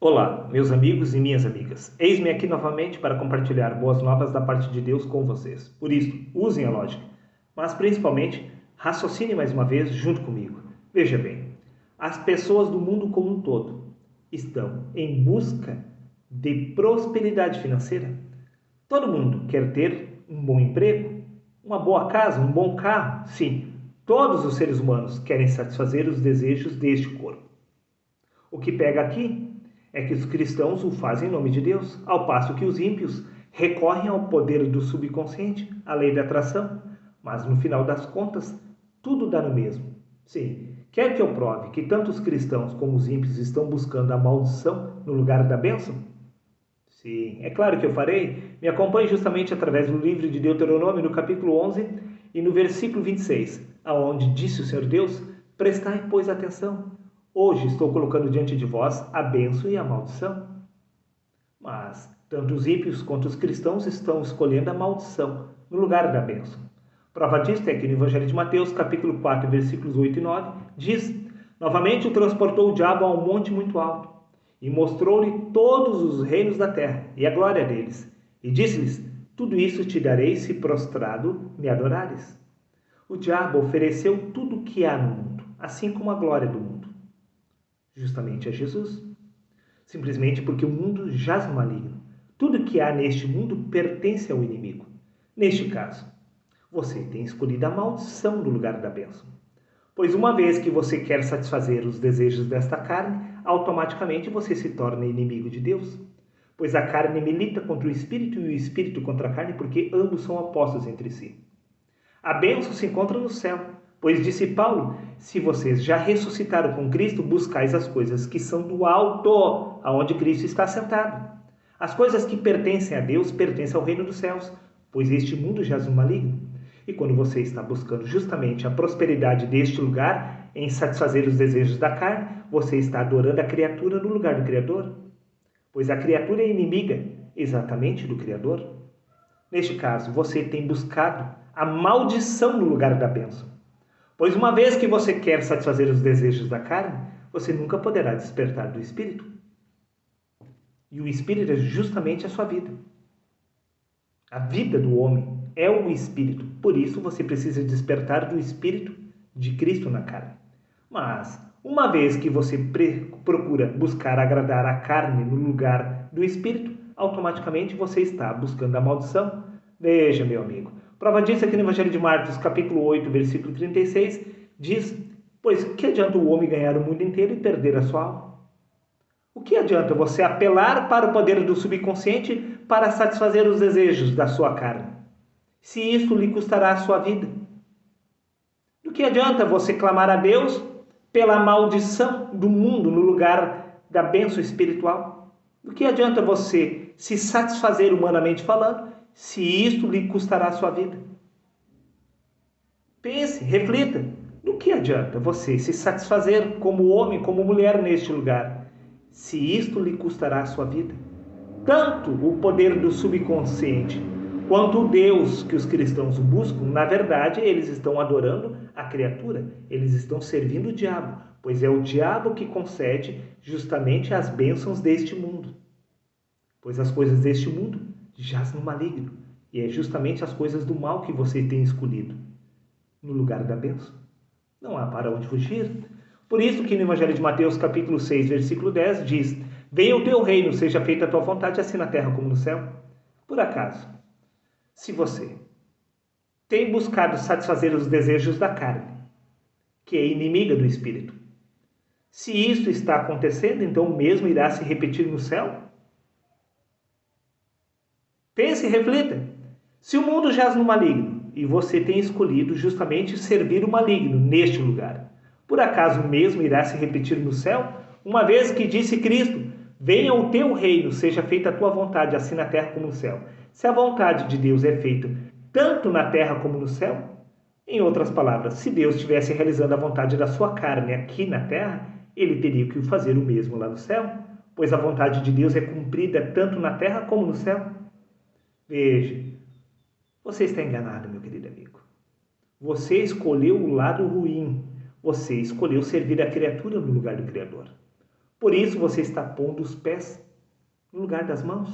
Olá, meus amigos e minhas amigas. Eis-me aqui novamente para compartilhar boas novas da parte de Deus com vocês. Por isso, usem a lógica, mas principalmente, raciocinem mais uma vez junto comigo. Veja bem, as pessoas do mundo como um todo estão em busca de prosperidade financeira. Todo mundo quer ter um bom emprego, uma boa casa, um bom carro. Sim, todos os seres humanos querem satisfazer os desejos deste corpo. O que pega aqui é que os cristãos o fazem em nome de Deus, ao passo que os ímpios recorrem ao poder do subconsciente, à lei da atração. Mas no final das contas, tudo dá no mesmo. Sim, quer que eu prove que tanto os cristãos como os ímpios estão buscando a maldição no lugar da bênção? Sim, é claro que eu farei. Me acompanhe justamente através do livro de Deuteronômio, no capítulo 11 e no versículo 26, aonde disse o Senhor Deus: prestai, pois, atenção. Hoje estou colocando diante de vós a bênção e a maldição. Mas tanto os ímpios quanto os cristãos estão escolhendo a maldição no lugar da bênção. Prova disto é que no Evangelho de Mateus, capítulo 4, versículos 8 e 9, diz: novamente o transportou o diabo a um monte muito alto, e mostrou-lhe todos os reinos da terra e a glória deles. E disse-lhes: tudo isso te darei se prostrado me adorares. O diabo ofereceu tudo o que há no mundo, assim como a glória do mundo, justamente a Jesus. Simplesmente porque o mundo jaz no maligno. Tudo que há neste mundo pertence ao inimigo. Neste caso, você tem escolhido a maldição no lugar da bênção. Pois uma vez que você quer satisfazer os desejos desta carne, automaticamente você se torna inimigo de Deus. Pois a carne milita contra o espírito e o espírito contra a carne, porque ambos são opostos entre si. A bênção se encontra no céu, pois disse Paulo: se vocês já ressuscitaram com Cristo, buscais as coisas que são do alto, aonde Cristo está sentado. As coisas que pertencem a Deus pertencem ao reino dos céus, pois este mundo jaz no maligno. E quando você está buscando justamente a prosperidade deste lugar, em satisfazer os desejos da carne, você está adorando a criatura no lugar do Criador. Pois a criatura é inimiga exatamente do Criador. Neste caso, você tem buscado a maldição no lugar da bênção. Pois uma vez que você quer satisfazer os desejos da carne, você nunca poderá despertar do Espírito. E o Espírito é justamente a sua vida. A vida do homem é o Espírito. Por isso você precisa despertar do Espírito de Cristo na carne. Mas, uma vez que você procura buscar agradar a carne no lugar do Espírito, automaticamente você está buscando a maldição. Veja, meu amigo. Prova disso aqui no Evangelho de Marcos, capítulo 8, versículo 36, diz: pois que adianta o homem ganhar o mundo inteiro e perder a sua alma? O que adianta você apelar para o poder do subconsciente para satisfazer os desejos da sua carne, se isso lhe custará a sua vida? Do que adianta você clamar a Deus pela maldição do mundo no lugar da bênção espiritual? Do que adianta você se satisfazer humanamente falando, se isto lhe custará a sua vida? Pense, reflita. Do que adianta você se satisfazer como homem, como mulher neste lugar, se isto lhe custará a sua vida? Tanto o poder do subconsciente quanto o Deus que os cristãos buscam, na verdade, eles estão adorando a criatura, eles estão servindo o diabo, pois é o diabo que concede justamente as bênçãos deste mundo. Pois as coisas deste mundo jaz no maligno, e é justamente as coisas do mal que você tem escolhido no lugar da bênção. Não há para onde fugir. Por isso que no Evangelho de Mateus, capítulo 6, versículo 10, diz: venha o teu reino, seja feita a tua vontade, assim na terra como no céu. Por acaso, se você tem buscado satisfazer os desejos da carne, que é inimiga do Espírito, se isso está acontecendo, então o mesmo irá se repetir no céu? Pense e reflita. Se o mundo jaz no maligno e você tem escolhido justamente servir o maligno neste lugar, por acaso o mesmo irá se repetir no céu? Uma vez que disse Cristo: venha o teu reino, seja feita a tua vontade, assim na terra como no céu. Se a vontade de Deus é feita tanto na terra como no céu, em outras palavras, se Deus estivesse realizando a vontade da sua carne aqui na terra, ele teria que fazer o mesmo lá no céu, pois a vontade de Deus é cumprida tanto na terra como no céu. Veja, você está enganado, meu querido amigo. Você escolheu o lado ruim. Você escolheu servir a criatura no lugar do Criador. Por isso você está pondo os pés no lugar das mãos.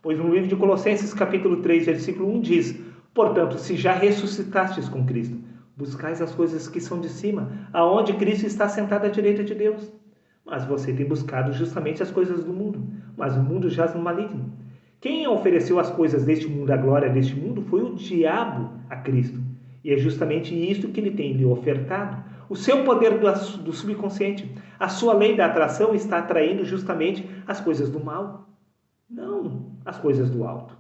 Pois no livro de Colossenses, capítulo 3, versículo 1 diz: portanto, se já ressuscitastes com Cristo, buscais as coisas que são de cima, aonde Cristo está sentado à direita de Deus. Mas você tem buscado justamente as coisas do mundo, mas o mundo jaz no maligno. Quem ofereceu as coisas deste mundo, a glória deste mundo, foi o diabo a Cristo. E é justamente isso que ele tem lhe ofertado. O seu poder do subconsciente, a sua lei da atração está atraindo justamente as coisas do mal, não as coisas do alto.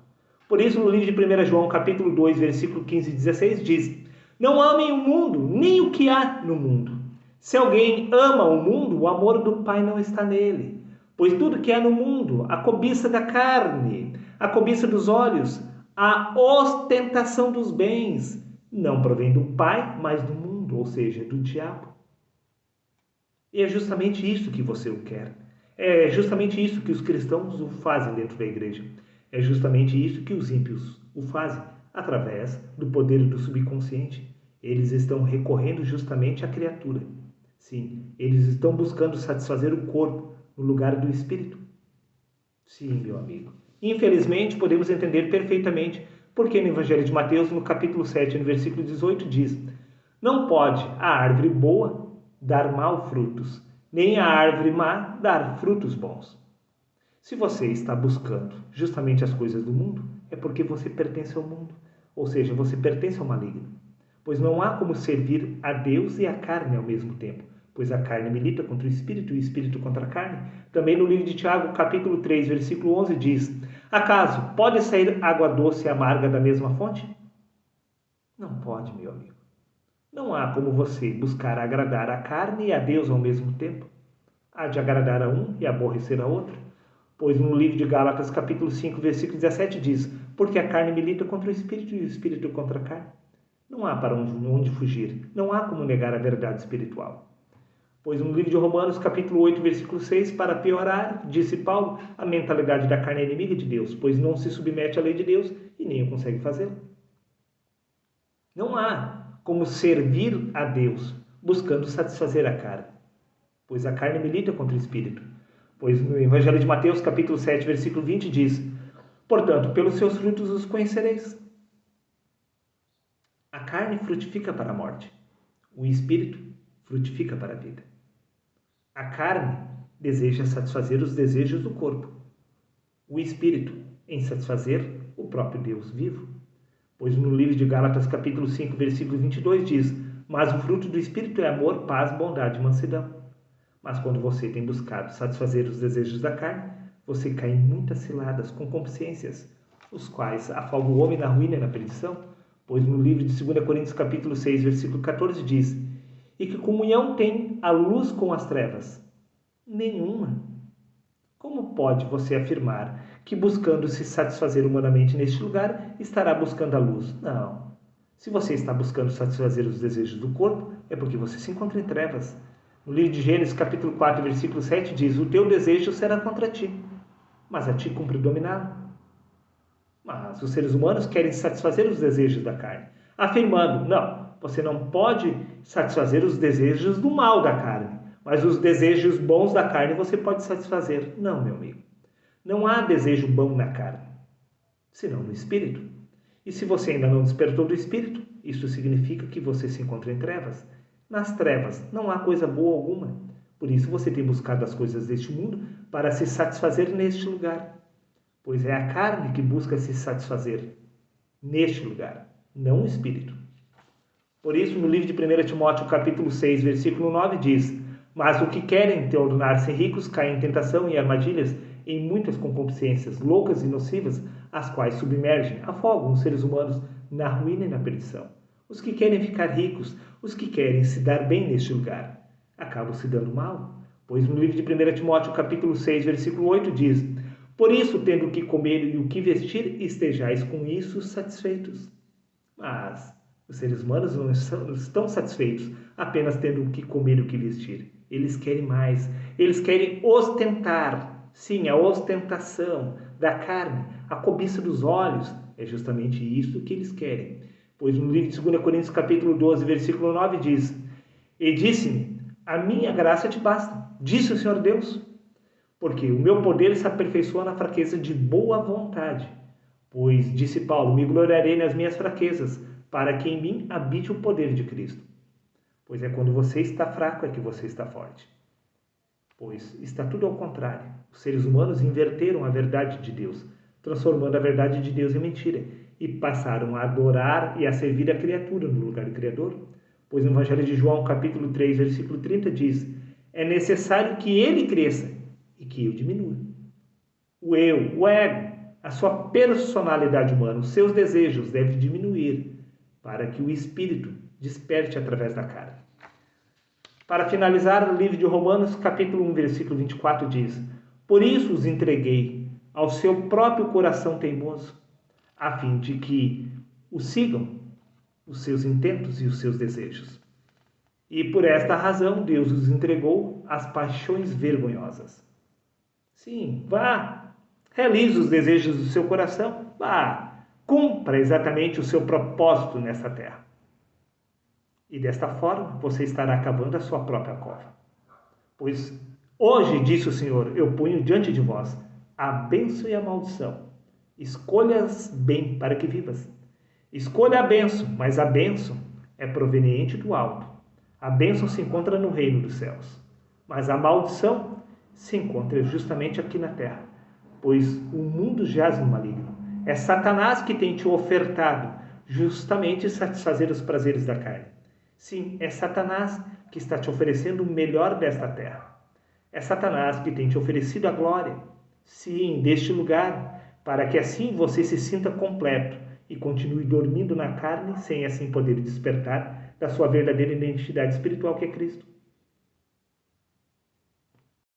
Por isso, no livro de 1 João, capítulo 2, versículo 15 e 16, diz: não amem o mundo, nem o que há no mundo. Se alguém ama o mundo, o amor do Pai não está nele. Pois tudo que há no mundo, a cobiça da carne, a cobiça dos olhos, a ostentação dos bens, não provém do Pai, mas do mundo, ou seja, do diabo. E é justamente isso que você o quer. É justamente isso que os cristãos o fazem dentro da igreja. É justamente isso que os ímpios o fazem, através do poder do subconsciente. Eles estão recorrendo justamente à criatura. Sim, eles estão buscando satisfazer o corpo no lugar do espírito. Sim, meu amigo. Infelizmente, podemos entender perfeitamente porque no Evangelho de Mateus, no capítulo 7, no versículo 18, diz: não pode a árvore boa dar maus frutos, nem a árvore má dar frutos bons. Se você está buscando justamente as coisas do mundo, é porque você pertence ao mundo, ou seja, você pertence ao maligno. Pois não há como servir a Deus e a carne ao mesmo tempo, pois a carne milita contra o espírito e o espírito contra a carne. Também no livro de Tiago, capítulo 3, versículo 11 diz: acaso pode sair água doce e amarga da mesma fonte? Não pode, meu amigo. Não há como você buscar agradar a carne e a Deus ao mesmo tempo. Há de agradar a um e aborrecer a outro. Pois no livro de Gálatas, capítulo 5, versículo 17 diz: porque a carne milita contra o espírito e o espírito contra a carne. Não há para onde fugir, não há como negar a verdade espiritual. Pois no livro de Romanos, capítulo 8, versículo 6, para piorar, disse Paulo, a mentalidade da carne é inimiga de Deus, pois não se submete à lei de Deus e nem o consegue fazê-lo. Não há como servir a Deus buscando satisfazer a carne, pois a carne milita contra o espírito. Pois no Evangelho de Mateus, capítulo 7, versículo 20, diz: portanto, pelos seus frutos os conhecereis. A carne frutifica para a morte, o espírito frutifica para a vida. A carne deseja satisfazer os desejos do corpo, o espírito em satisfazer o próprio Deus vivo. Pois no livro de Gálatas, capítulo 5, versículo 22, diz: mas o fruto do espírito é amor, paz, bondade e mansidão. Mas quando você tem buscado satisfazer os desejos da carne, você cai em muitas ciladas, concupiscências, os quais afogam o homem na ruína e na perdição. Pois no livro de 2 Coríntios, capítulo 6, versículo 14, diz: e que comunhão tem a luz com as trevas? Nenhuma. Como pode você afirmar que buscando se satisfazer humanamente neste lugar, estará buscando a luz? Não. Se você está buscando satisfazer os desejos do corpo, é porque você se encontra em trevas. No livro de Gênesis, capítulo 4, versículo 7, diz: o teu desejo será contra ti, mas a ti cumpre dominá-lo. Mas os seres humanos querem satisfazer os desejos da carne, afirmando: não, você não pode satisfazer os desejos do mal da carne, mas os desejos bons da carne você pode satisfazer. Não, meu amigo. Não há desejo bom na carne, senão no espírito. E se você ainda não despertou do espírito, isso significa que você se encontra em trevas. Nas trevas não há coisa boa alguma. Por isso você tem buscado as coisas deste mundo para se satisfazer neste lugar. Pois é a carne que busca se satisfazer neste lugar, não o espírito. Por isso, no livro de 1 Timóteo, capítulo 6, versículo 9, diz: mas o que querem tornar-se ricos caem em tentação e armadilhas, em muitas concupiscências loucas e nocivas, as quais submergem, afogam os seres humanos na ruína e na perdição. Os que querem ficar ricos, os que querem se dar bem neste lugar, acabam se dando mal. Pois no livro de 1 Timóteo, capítulo 6, versículo 8, diz: por isso, tendo o que comer e o que vestir, estejais com isso satisfeitos. Mas os seres humanos não estão satisfeitos apenas tendo o que comer e o que vestir. Eles querem mais. Eles querem ostentar. Sim, a ostentação da carne, a cobiça dos olhos. É justamente isso que eles querem. Pois no livro de 2 Coríntios, capítulo 12, versículo 9, diz: e disse-me: a minha graça te basta, disse o Senhor Deus, Porque o meu poder se aperfeiçoa na fraqueza de boa vontade. Pois, disse Paulo, me gloriarei nas minhas fraquezas, para que em mim habite o poder de Cristo. Pois é quando você está fraco é que você está forte. Pois está tudo ao contrário. Os seres humanos inverteram a verdade de Deus, transformando a verdade de Deus em mentira, e passaram a adorar e a servir a criatura no lugar do Criador. Pois no Evangelho de João, capítulo 3, versículo 30, diz: é necessário que ele cresça e que eu diminua. O eu, o ego, a sua personalidade humana, os seus desejos devem diminuir para que o Espírito desperte através da carne. Para finalizar, o livro de Romanos, capítulo 1, versículo 24, diz: por isso os entreguei ao seu próprio coração teimoso, a fim de que o sigam os seus intentos e os seus desejos. E por esta razão Deus os entregou às paixões vergonhosas. Sim, vá, realize os desejos do seu coração, vá, cumpra exatamente o seu propósito nesta terra. E desta forma você estará cavando a sua própria cova. Pois hoje, disse o Senhor, eu ponho diante de vós a bênção e a maldição. Escolhas bem para que vivas. Escolha a bênção, mas a bênção é proveniente do alto. A bênção se encontra no reino dos céus, mas a maldição se encontra justamente aqui na terra, pois o mundo jaz no maligno. É Satanás que tem te ofertado justamente satisfazer os prazeres da carne. Sim, é Satanás que está te oferecendo o melhor desta terra. É Satanás que tem te oferecido a glória, sim, deste lugar, para que assim você se sinta completo e continue dormindo na carne sem assim poder despertar da sua verdadeira identidade espiritual que é Cristo.